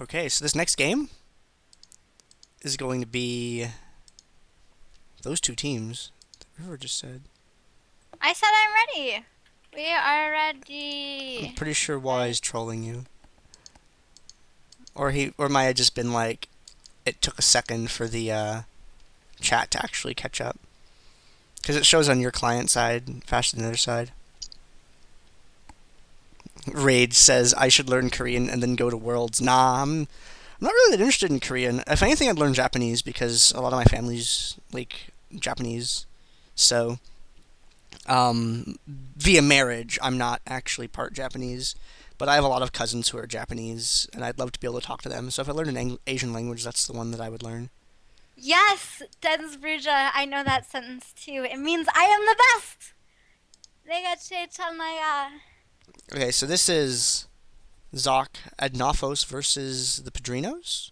Okay, so this next game is going to be those two teams that River just said. I said I'm ready. We are I'm ready. pretty sure Wise trolling you. Or might have just been like, it took a second for the chat to actually catch up. Because it shows on your client side faster than the other side. Raid says, I should learn Korean and then go to Worlds. Nah, I'm not really that interested in Korean. If anything, I'd learn Japanese because a lot of my family's, like, Japanese. So, via marriage, I'm not actually part Japanese. But I have a lot of cousins who are Japanese, and I'd love to be able to talk to them. So if I learned an Asian language, that's the one that I would learn. Yes, Densbruja. I know that sentence too. It means I am the best. Negache Chanaya. Okay, so this is Xoc Adnofos versus the Padrinos?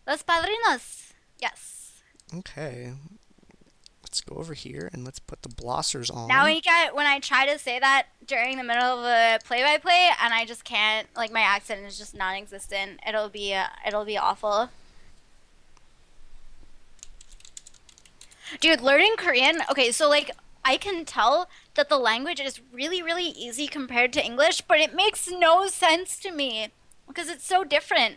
Los Padrinos. Yes. Okay, let's go over here and let's put the blossers Now on. when I try to say that during the middle of a play-by-play and I just can't, like my accent is just non-existent. It'll be awful. Dude, learning Korean, okay, so like I can tell that the language is really, really easy compared to English, but it makes no sense to me because it's so different.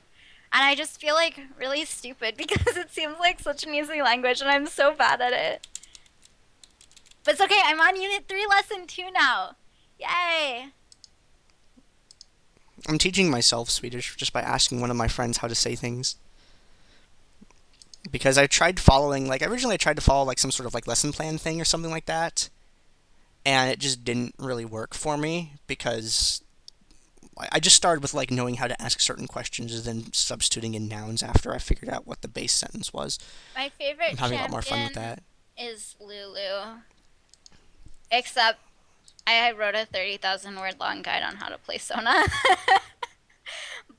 And I just feel like really stupid because it seems like such an easy language and I'm so bad at it. But it's okay, I'm on Unit 3, Lesson 2 now. Yay! I'm teaching myself Swedish just by asking one of my friends how to say things. Because I tried following, like, originally I tried to follow, like, some sort of, like, lesson plan thing or something like that. And it just didn't really work for me because I just started with, like, knowing how to ask certain questions and then substituting in nouns after I figured out what the base sentence was. My I'm favorite having a lot more fun with champion that. is Lulu. Except I wrote a 30,000 word long guide on how to play Sona.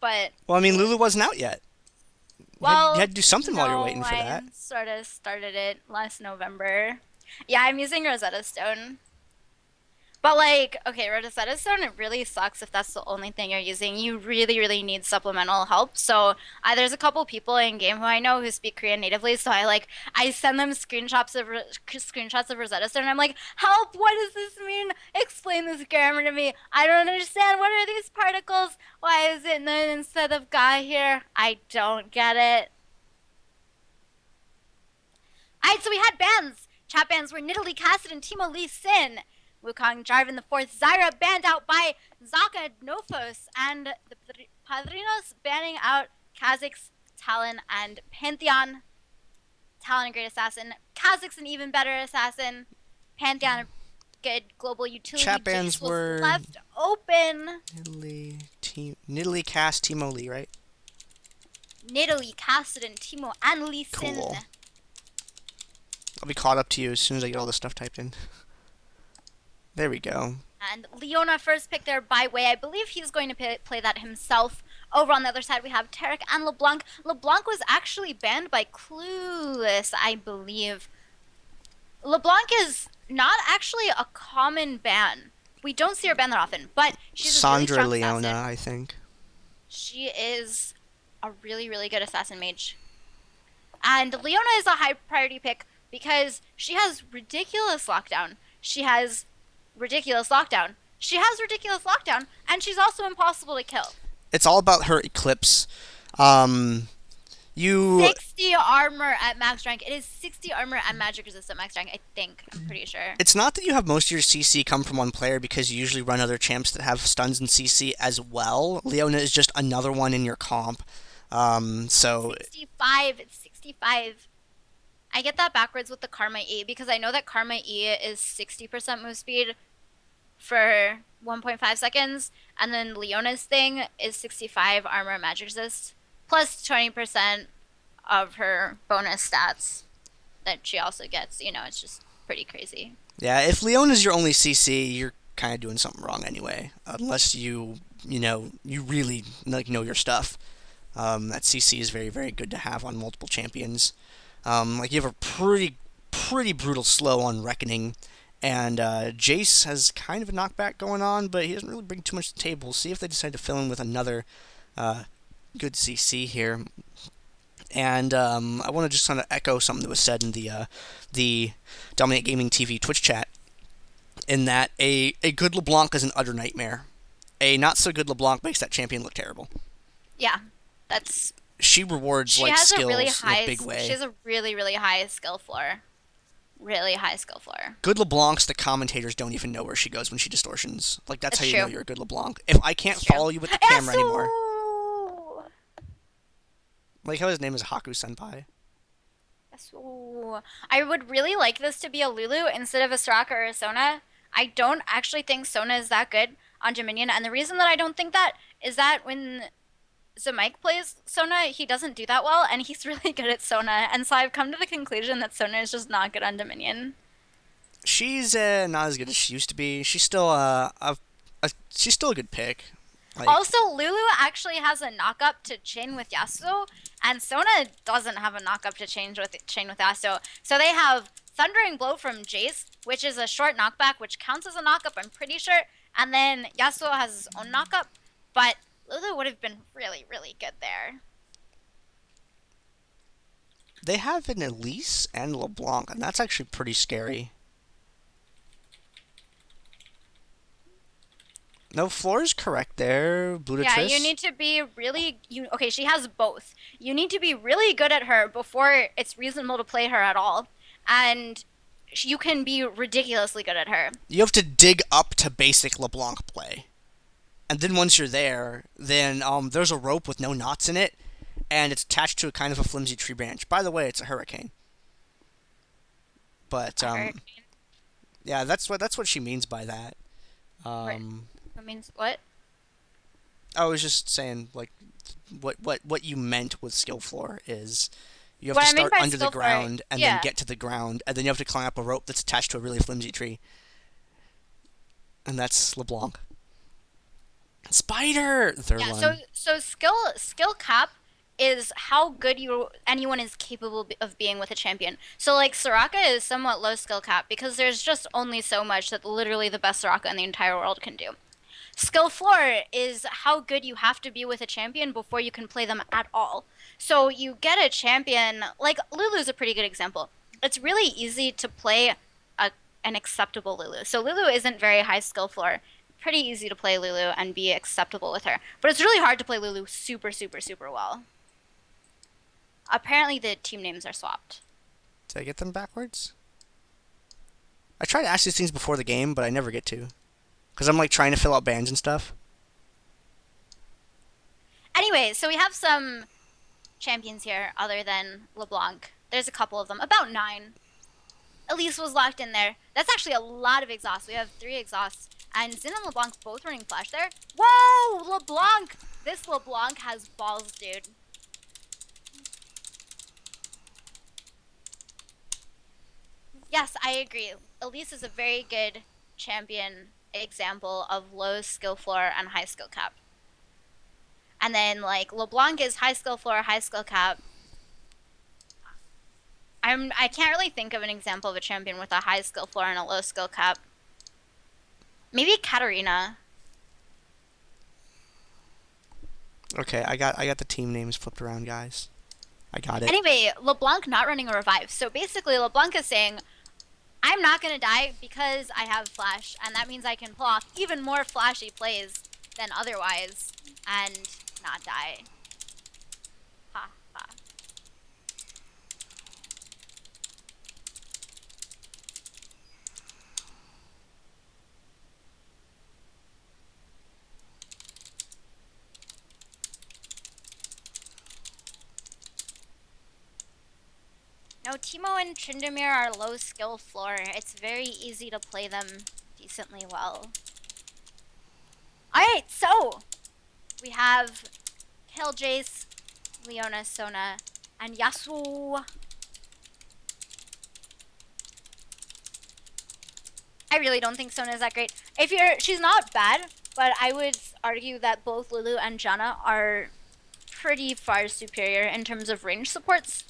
But Well, I mean, Lulu wasn't out yet. You well, had to do something while you're no, waiting for I that. sort of started it last November. Yeah, I'm using Rosetta Stone. But like, okay, Rosetta Stone, it really sucks if that's the only thing you're using. You really, really need supplemental help. So there's a couple people in game who I know who speak Korean natively. So I send them screenshots of Rosetta Stone. And I'm like, help! What does this mean? Explain this grammar to me. I don't understand. What are these particles? Why is it nun instead of guy here? I don't get it. Alright, so we had bans. Chat bans were Nidalee, Kassadin, Teemo, Lee Sin. Wukong, Jarvan the fourth, Zyra banned out by Xoc Adnofos, and the Padrinos banning out Kha'Zix, Talon, and Pantheon. Talon a great assassin, Kha'Zix an even better assassin, Pantheon a good global utility. Chat Jayce bands was were left open. Nidalee, Cass, Teemo, Lee, right? Nidalee, Kassadin, Teemo, and Lee Sin. Cool. I'll be caught up to you as soon as I get all this stuff typed in. There we go. And Leona first pick there by way. I believe he's going to play that himself. Over on the other side, we have Taric+LeBlanc. LeBlanc was actually banned by Clueless, I believe. LeBlanc is not actually a common ban. We don't see her ban that often, but she's a really Sandra strong Leona, assassin. I think. She is a really, really good assassin mage. And Leona is a high priority pick because she has ridiculous lockdown. She has ridiculous lockdown. She has ridiculous lockdown, and she's also impossible to kill. It's all about her Eclipse. You 60 armor at max rank. It is 60 armor at magic resist at max rank, I think. I'm pretty sure. It's not that you have most of your CC come from one player because you usually run other champs that have stuns and CC as well. Leona is just another one in your comp. So 65. It's 65. I get that backwards with the Karma E because I know that Karma E is 60% move speed for 1.5 seconds, and then Leona's thing is 65 armor magic resist plus 20% of her bonus stats that she also gets. You know, it's just pretty crazy. yeah, if Leona's your only CC, you're kind of doing something wrong anyway. Unless you really like know your stuff. That CC is very, very good to have on multiple champions. Like you have a pretty brutal slow on Reckoning, and Jayce has kind of a knockback going on, but he doesn't really bring too much to the table. See if they decide to fill in with another good CC here. And I want to just kind of echo something that was said in the Dominate Gaming TV Twitch chat, in that a good LeBlanc is an utter nightmare. A not so good LeBlanc makes that champion look terrible. Yeah, that's. She rewards She like has a skills really in high. a big way. She has a really, really high skill floor. Really high skill floor. Good LeBlancs, the commentators don't even know where she goes when she distortions. Like, that's how you true. know you're a good LeBlanc. If I can't follow you with the camera anymore. Like how his name is Haku Senpai. Yasuo. I would really like this to be a Lulu instead of a Soraka or a Sona. I don't actually think Sona is that good on Dominion, and the reason that I don't think that is that when Mike plays Sona, he doesn't do that well, and he's really good at Sona, and so I've come to the conclusion that Sona is just not good on Dominion. She's not as good as she used to be. She's still she's still a good pick. Like, also, Lulu actually has a knock-up to chain with Yasuo, and Sona doesn't have a knock-up to chain with Yasuo. So they have Thundering Blow from Jayce, which is a short knockback, which counts as a knock-up, I'm pretty sure, and then Yasuo has his own knock-up, but Lulu would have been really, really good there. they have an Elise and LeBlanc, and that's actually pretty scary. No, Floor is correct there, Budatrice. Yeah, you need to be really... Okay, she has both. You need to be really good at her before it's reasonable to play her at all. And you can be ridiculously good at her. You have to dig up to basic LeBlanc play. And then once you're there, then there's a rope with no knots in it, and it's attached to a kind of a flimsy tree branch. By the way, it's a hurricane. But yeah, that's what she means by that. That means what? I was just saying, like, what you meant with skill floor is you have What to I mean start by under the skill floor, ground and yeah. then get to the ground, and then you have to climb up a rope that's attached to a really flimsy tree. And that's LeBlanc. Spider! Third Yeah, one. so skill cap is how good anyone is capable of being with a champion. So like Soraka is somewhat low skill cap because there's just only so much that literally the best Soraka in the entire world can do. Skill floor is how good you have to be with a champion before you can play them at all. So you get a champion, like Lulu's a pretty good example. It's really easy to play an acceptable Lulu. So Lulu isn't very high skill floor. Pretty easy to play Lulu and be acceptable with her. But it's really hard to play Lulu super, super, super well. Apparently the team names are swapped. Did I get them backwards? I try to ask these things before the game, but I never get to. Because I'm like trying to fill out bans and stuff. Anyway, so we have some champions here other than LeBlanc. There's a couple of them, about 9. Elise was locked in there. That's actually a lot of exhausts. We have 3 exhausts. And Xin and LeBlanc both running flash there. Whoa! LeBlanc! This LeBlanc has balls, dude. Yes, I agree. Elise is a very good champion example of low skill floor and high skill cap. And then, like, LeBlanc is high skill floor, high skill cap. I can't really think of an example of a champion with a high skill floor and a low skill cap. Maybe Katarina. Okay, I got the team names flipped around, guys. I got it. Anyway, LeBlanc not running a revive. So basically, LeBlanc is saying, I'm not going to die because I have flash, and that means I can pull off even more flashy plays than otherwise and not die. Ha ha. No, Teemo and Tryndamere are low skill floor. It's very easy to play them decently well. Alright, so we have Kayle, Jayce, Leona, Sona, and Yasuo. I really don't think Sona is that great. She's not bad, but I would argue that both Lulu and Janna are pretty far superior in terms of range supports.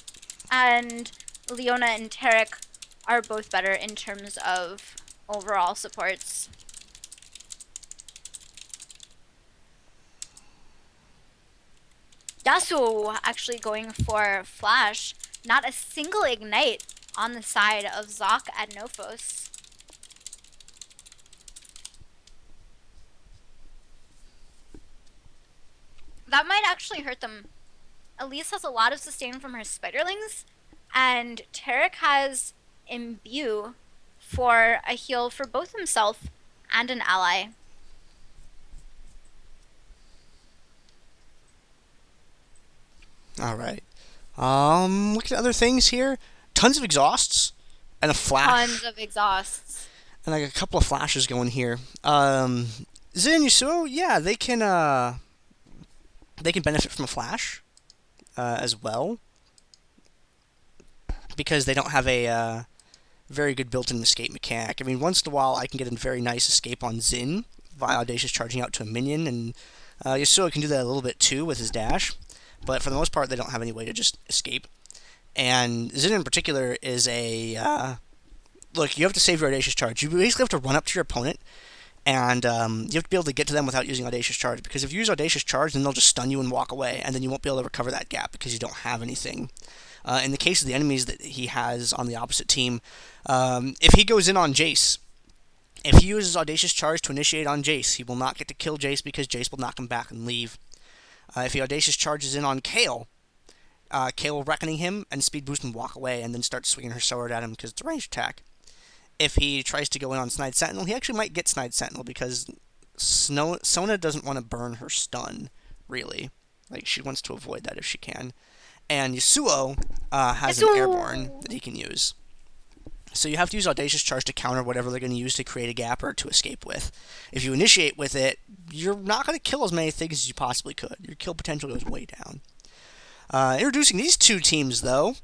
And Leona and Taric are both better in terms of overall supports. Yasuo actually going for Flash. Not a single ignite on the side of Xoc Adnofos. That might actually hurt them. Elise has a lot of sustain from her spiderlings, and Taric has Imbue for a heal for both himself and an ally. Alright. Look at other things here. Tons of exhausts. And a flash. Tons of exhausts. And like a couple of flashes going here. Xin and Yasuo, yeah, they can benefit from a flash as well. Because they don't have a very good built-in escape mechanic. I mean, once in a while I can get a very nice escape on Xin via Audacious charging out to a minion, and Yasuo can do that a little bit too with his dash. But for the most part, they don't have any way to just escape. And Xin in particular is a... look, you have to save your Audacious Charge. You basically have to run up to your opponent, and you have to be able to get to them without using Audacious Charge. Because if you use Audacious Charge, then they'll just stun you and walk away, and then you won't be able to recover that gap because you don't have anything. In the case of the enemies that he has on the opposite team, if he goes in on Jayce, if he uses Audacious Charge to initiate on Jayce, he will not get to kill Jayce because Jayce will knock him back and leave. If he Audacious Charges in on Kayle, Kayle will Reckoning him and speed boost and walk away and then start swinging her sword at him because it's a ranged attack. If he tries to go in on Snide Sentinel, he actually might get Snide Sentinel because Sona doesn't want to burn her stun, really. Like, she wants to avoid that if she can. And Yasuo has an airborne that he can use. So you have to use Audacious Charge to counter whatever they're going to use to create a gap or to escape with. If you initiate with it, you're not going to kill as many things as you possibly could. Your kill potential goes way down. Introducing these two teams, though,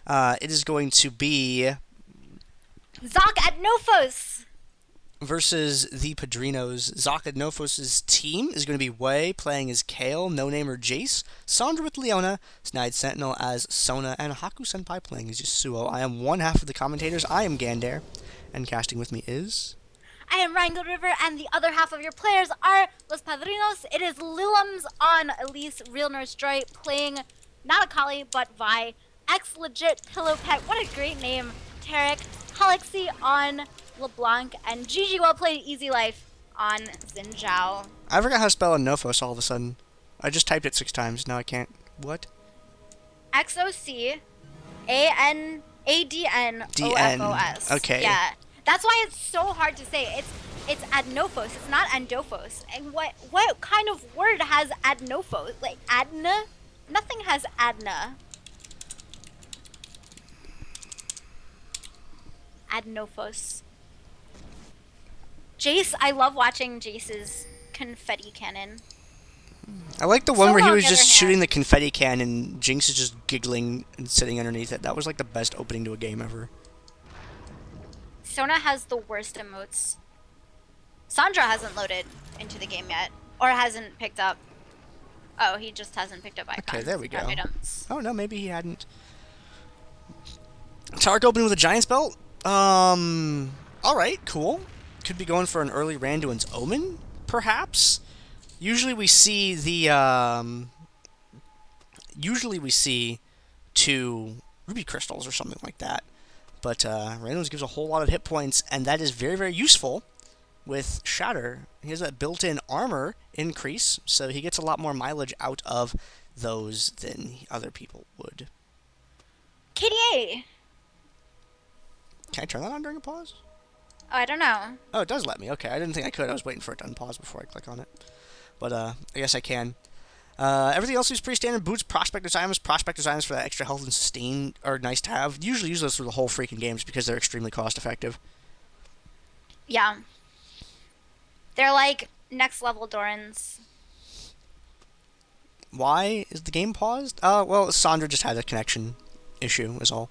it is going to be... Xoc Adnofos! Versus the Padrinos. Xoc Adnofos' team is going to be Wei playing as Kayle, No Name or Jayce, Sandra with Leona, Snide Sentinel as Sona, and Haku Senpai playing as Yasuo. I am one half of the commentators. I am Gandair, and casting with me is... I am RheingoldRiver, and the other half of your players are Los Padrinos. It is Lilums on Elise, Real Nurse Joy, playing not Akali, but Vi. Legit Pillow Pet, what a great name. Taric, Kha'Zix on LeBlanc, and GG well played Easy Life on Zhao. I forgot how to spell Adnofos all of a sudden. I just typed it 6 times, now I can't. What? XOC ADNOFOS. Okay. Yeah. That's why it's so hard to say. It's Adnofos. It's not Adnofos. And what kind of word has Adnofos? Like Adna? Nothing has Adna. Adnofos. Jayce, I love watching Jayce's confetti cannon. I like the one where he was just hand. shooting the confetti cannon and Jinx is just giggling and sitting underneath it. That was like the best opening to a game ever. Sona has the worst emotes. Sandra hasn't loaded into the game yet. Or hasn't picked up. Oh, he just hasn't picked up icons. Okay, there we go. Items. Oh no, maybe he hadn't. Taric opening with a Giant's Belt? Alright, cool. Could be going for an early Randuin's Omen, perhaps? Usually we see the, usually we see 2 Ruby Crystals or something like that. But, Randuin's gives a whole lot of hit points, and that is very, very useful with Shatter. He has that built-in armor increase, so he gets a lot more mileage out of those than other people would. KDA! Can I turn that on during a pause? Oh, I don't know. Oh, it does let me. Okay, I didn't think I could. I was waiting for it to unpause before I click on it. But, I guess I can. Everything else is pretty standard. Boots, Prospector's Items. Prospector's Items for that extra health and sustain are nice to have. Usually use those through the whole freaking games because they're extremely cost-effective. Yeah. They're like next level Dorans. Why is the game paused? Well, Sandra just had a connection issue, is all.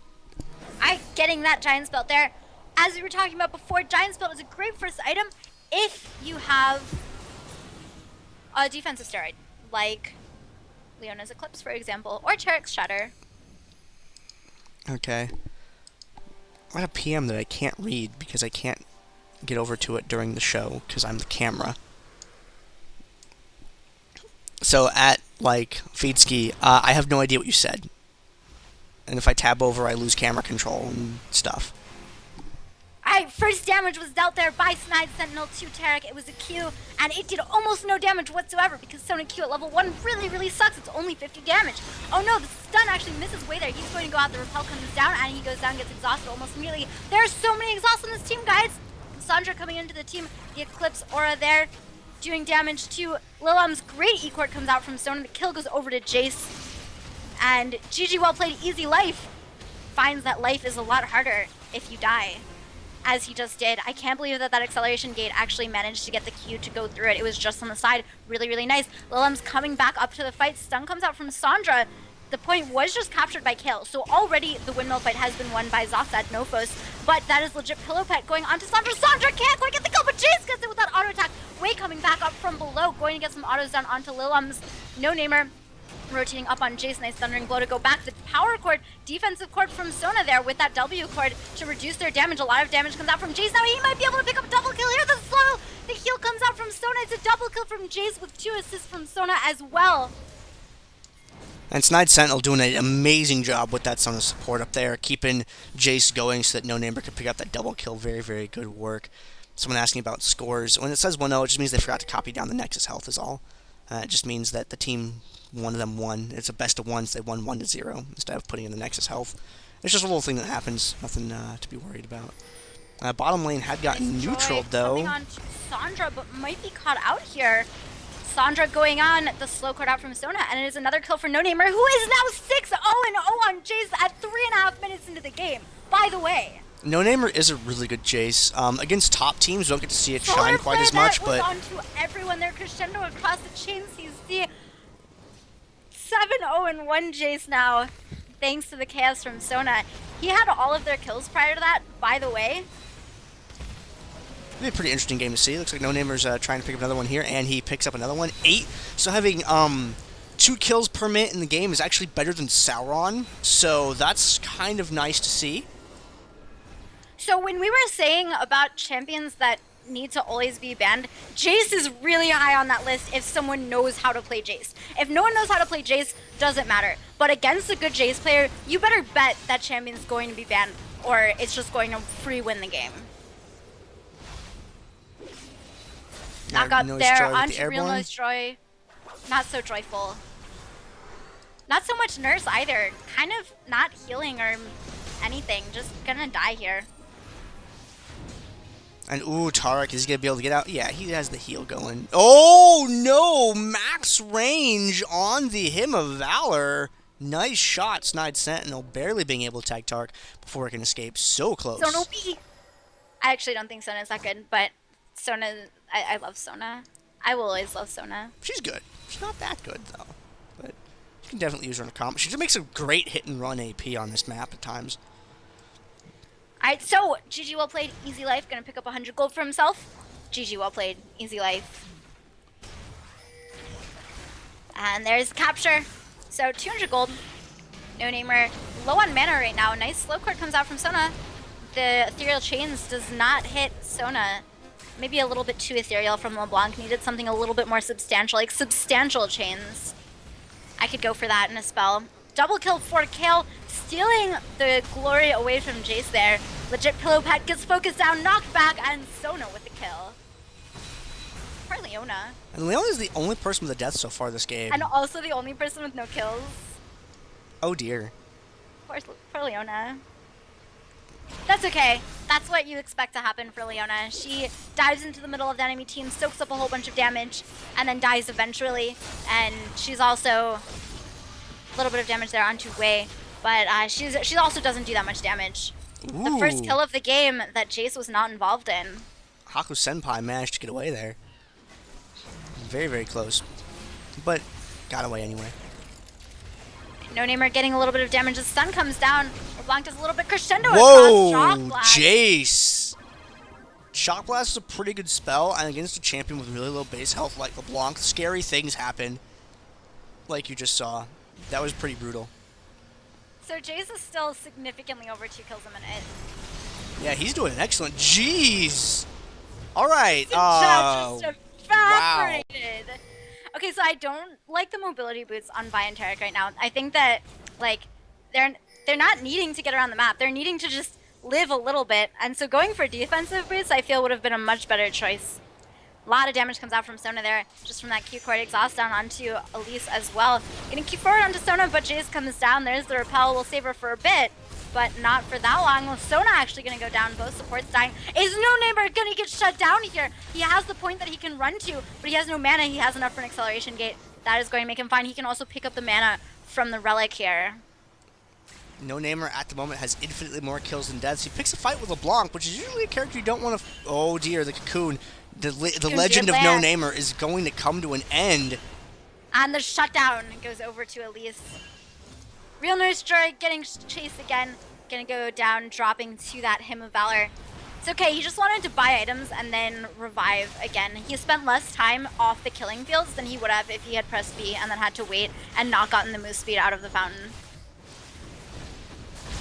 Getting that Giant's Belt there. As we were talking about before, Giant's Belt is a great first item if you have a defensive steroid, like Leona's Eclipse, for example, or Taric's Shatter. Okay. I got a PM that I can't read because I can't get over to it during the show because I'm the camera. So at like, Feedski, I have no idea what you said. And if I tab over, I lose camera control and stuff. Alright, first damage was dealt there by Snide Sentinel to Taric. It was a Q, and it did almost no damage whatsoever because Sona Q at level 1 really, really sucks. It's only 50 damage. Oh no, the stun actually misses way there. He's going to go out, the repel comes down, and he goes down, gets exhausted almost immediately. There are so many exhausts on this team, guys. Sandra coming into the team, the Eclipse aura there, doing damage to Lilam's. Great E-Court comes out from Sona. The kill goes over to Jayce. And GG, well played, easy life. Finds that life is a lot harder if you die, as he just did. I can't believe that acceleration gate actually managed to get the Q to go through it. It was just on the side. Really, really nice. Lilam's coming back up to the fight. Stun comes out from Sandra. The point was just captured by Kayle. So already the windmill fight has been won by Xoc Adnofos. But that is legit pillow pet going on to Sandra. Sandra can't quite get the kill, but Jayce gets it with that auto attack. Way coming back up from below. Going to get some autos down onto Lilam's no-namer. Rotating up on Jayce, nice thundering blow to go back. The power cord, defensive cord from Sona there with that W cord to reduce their damage. A lot of damage comes out from Jayce. Now he might be able to pick up a double kill here. The slow, the heal comes out from Sona. It's a double kill from Jayce with 2 assists from Sona as well. And Snide Sentinel doing an amazing job with that Sona support up there, keeping Jayce going so that no namer could pick up that double kill. Very, very good work. Someone asking about scores. When it says 1-0, it just means they forgot to copy down the Nexus health is all. It just means that the team, one of them won. It's a best of ones. They won 1-0 instead of putting in the Nexus health. It's just a little thing that happens. Nothing to be worried about. Bottom lane had gotten neutraled though. Coming on to Sandra, but might be caught out here. Sandra going on the slow card out from Sona, and it is another kill for No Namer, who is now 6-0-0 on Jayce at 3.5 minutes into the game. By the way, No Namer is a really good Jayce. Against top teams, you don't get to see it shine quite as much, but onto everyone there. Crescendo across the chain sees the 7-0-1 Jayce now, thanks to the chaos from Sona. He had all of their kills prior to that, by the way. It'll be a pretty interesting game to see. Looks like No Namer's trying to pick up another one here, and he picks up another one. 8. So having 2 kills per minute in the game is actually better than Sauron. So that's kind of nice to see. So when we were saying about champions that need to always be banned, Jayce is really high on that list if someone knows how to play Jayce. If no one knows how to play Jayce, doesn't matter. But against a good Jayce player, you better bet that champion's going to be banned, or it's just going to free win the game. Knock up there onto Real Noise Joy. Not so joyful. Not so much Nurse either. Kind of not healing or anything. Just gonna die here. And ooh, Taric, is he gonna be able to get out? Yeah, he has the heal going. Oh no! Max range on the Hymn of Valor. Nice shot, Snide Sentinel, barely being able to tag Taric before it can escape. So close. Sona B. I actually don't think Sona's that good, but Sona, I love Sona. I will always love Sona. She's good. She's not that good though, but you can definitely use her in a comp. She just makes a great hit and run AP on this map at times. Alright, so GG well played, easy life, gonna pick up 100 gold for himself. GG well played, easy life. And there's capture. So 200 gold. No namer, low on mana right now. Nice slow cord comes out from Sona. The ethereal chains does not hit Sona. Maybe a little bit too ethereal from LeBlanc. Needed something a little bit more substantial, like substantial chains. I could go for that in a spell. Double kill for Kayle, stealing the glory away from Jayce there. Legit pillow pet gets focused down, knocked back, and Sona with the kill. Poor Leona. And Leona is the only person with a death so far this game. And also the only person with no kills. Oh dear. Poor Leona. That's okay. That's what you expect to happen for Leona. She dives into the middle of the enemy team, soaks up a whole bunch of damage, and then dies eventually. And she's also a little bit of damage there onto Wei, but she also doesn't do that much damage. Ooh. The first kill of the game that Jayce was not involved in. Haku Senpai managed to get away there. Very, very close. But got away anyway. No namer getting a little bit of damage. The stun comes down. LeBlanc does a little bit crescendo Whoa, across Shock Blast. Jayce! Shock Blast is a pretty good spell, and against a champion with really low base health like LeBlanc, scary things happen. Like you just saw. That was pretty brutal. So Jayce is still significantly over 2 kills a minute. Yeah, he's doing an excellent. Jeez! Alright, Zhao just evaporated. wow. Okay, Okay, so I don't like the mobility boots on Vi and Taric right now. I think that like they're not needing to get around the map. They're needing to just live a little bit. And so going for defensive boots, I feel would have been a much better choice. A lot of damage comes out from Sona there, just from that Q-Cord exhaust down onto Elise as well. Gonna keep forward onto Sona, but Jayce comes down. There's the repel. We'll save her for a bit, but not for that long. Well, Sona actually gonna go down. Both supports dying. Is No Neighbor gonna get shut down here? He has the point that he can run to, but he has no mana. He has enough for an acceleration gate. That is going to make him fine. He can also pick up the mana from the relic here. No Namer at the moment has infinitely more kills than deaths. He picks a fight with LeBlanc, which is usually a character you don't want to... Oh dear, the Cocoon. The legend of No Namer is going to come to an end. And the shutdown goes over to Elise. Real Nurse Joy getting chased again. Gonna go down, dropping to that Hymn of Valor. It's okay, he just wanted to buy items and then revive again. He spent less time off the killing fields than he would have if he had pressed B and then had to wait and not gotten the move speed out of the fountain.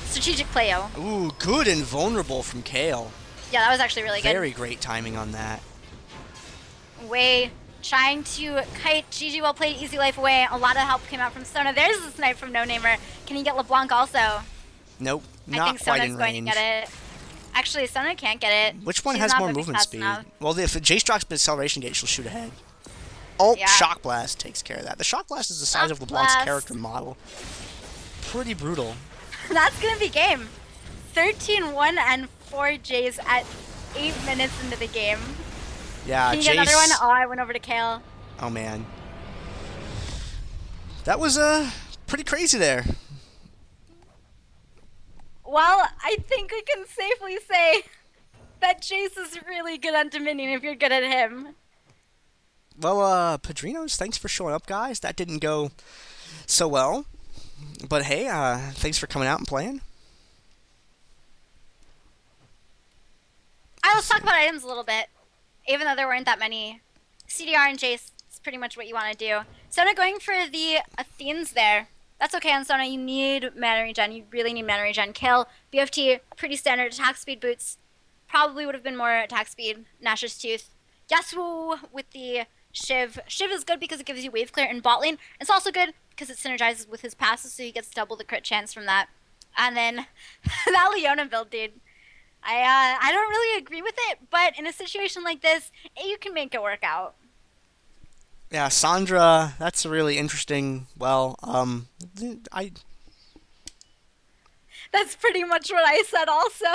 Strategic play-o. Ooh, good and vulnerable from Kayle. Yeah, that was actually really good. Very great timing on that. Way trying to kite. GG, well played, easy life away. A lot of help came out from Sona. There's the snipe from No Namer. Can he get LeBlanc also? Nope, I not think quite Sona's in going range. to get it. Actually, Sona can't get it. Which one She's has not more moving movement fast speed? enough. Well, if Jayce drops the acceleration gate, she'll shoot ahead. Oh, Yeah. Shock Blast takes care of that. The Shock Blast is the size of Shock LeBlanc's Blast. character model. Pretty brutal. That's going to be game. 13-1 and 4 Jayce at 8 minutes into the game. Yeah, Can you get another one? Oh, I went over to Kayle. Oh, man. That was pretty crazy there. Well, I think we can safely say that Jayce is really good on Dominion if you're good at him. Well, Padrinos, thanks for showing up, guys. That didn't go so well. But hey, thanks for coming out and playing. Let's talk about items a little bit. Even though there weren't that many. CDR and Jayce is pretty much what you want to do. Sona going for the Athenes there. That's okay on Sona. You need mana regen. You really need mana regen. Kayle, BFT, pretty standard attack speed boots. Probably would have been more attack speed. Nashor's Tooth. Yasuo with the Shiv. Shiv is good because it gives you wave clear in bot lane. It's also good because it synergizes with his passes, so he gets double the crit chance from that. And then that Leona build, dude. I don't really agree with it, but in a situation like this, you can make it work out. Yeah, Sandra, that's a really interesting, well, That's pretty much what I said also.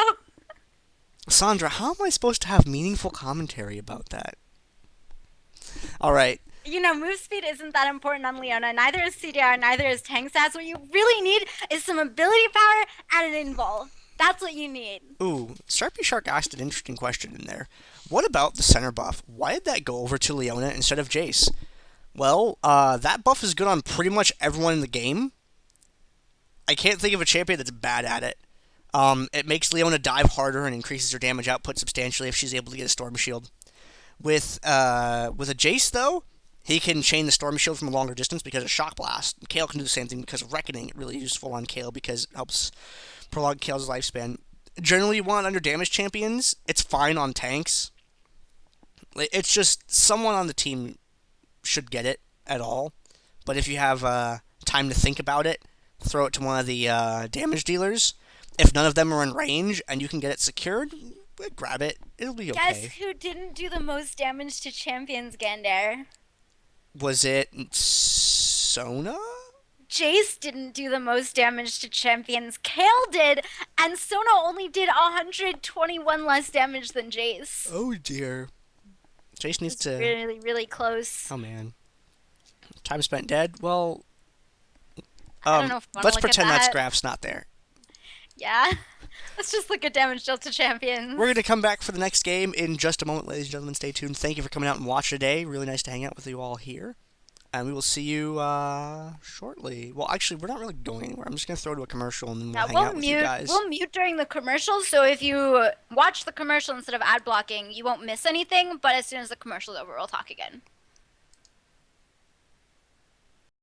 Sandra, how am I supposed to have meaningful commentary about that? Alright. You know, move speed isn't that important on Leona. Neither is CDR, neither is tank stats. What you really need is some ability power and an invul. That's what you need. Ooh, Sharpie Shark asked an interesting question in there. What about the center buff? Why did that go over to Leona instead of Jayce? Well, that buff is good on pretty much everyone in the game. I can't think of a champion that's bad at it. It makes Leona dive harder and increases her damage output substantially if she's able to get a Storm Shield. With a Jayce, though, he can chain the Storm Shield from a longer distance because of Shock Blast. Kayle can do the same thing because of Reckoning. Really useful on Kayle because it helps prolong Kayle's lifespan. Generally, you want under damage champions. It's fine on tanks. It's just someone on the team should get it at all. But if you have time to think about it, throw it to one of the damage dealers. If none of them are in range and you can get it secured, grab it. It'll be okay. Guess who didn't do the most damage to champions, Gandair? Was it Sona? Jayce didn't do the most damage to champions. Kayle did, and Sona only did 121 less damage than Jayce. Oh dear. Jayce needs to... Really, really close. Oh man. Time spent dead? Well... I don't know if I wanna let's look at pretend that. that graph's not there. Yeah. Let's just look at damage dealt to champions. We're going to come back for the next game in just a moment, ladies and gentlemen. Stay tuned. Thank you for coming out and watching today. Really nice to hang out with you all here. And we will see you shortly. Well, actually, we're not really going anywhere. I'm just going to throw to a commercial and then we'll hang out with you guys. We'll mute during the commercial, so if you watch the commercial instead of ad blocking, you won't miss anything, but as soon as the commercial's over, we'll talk again.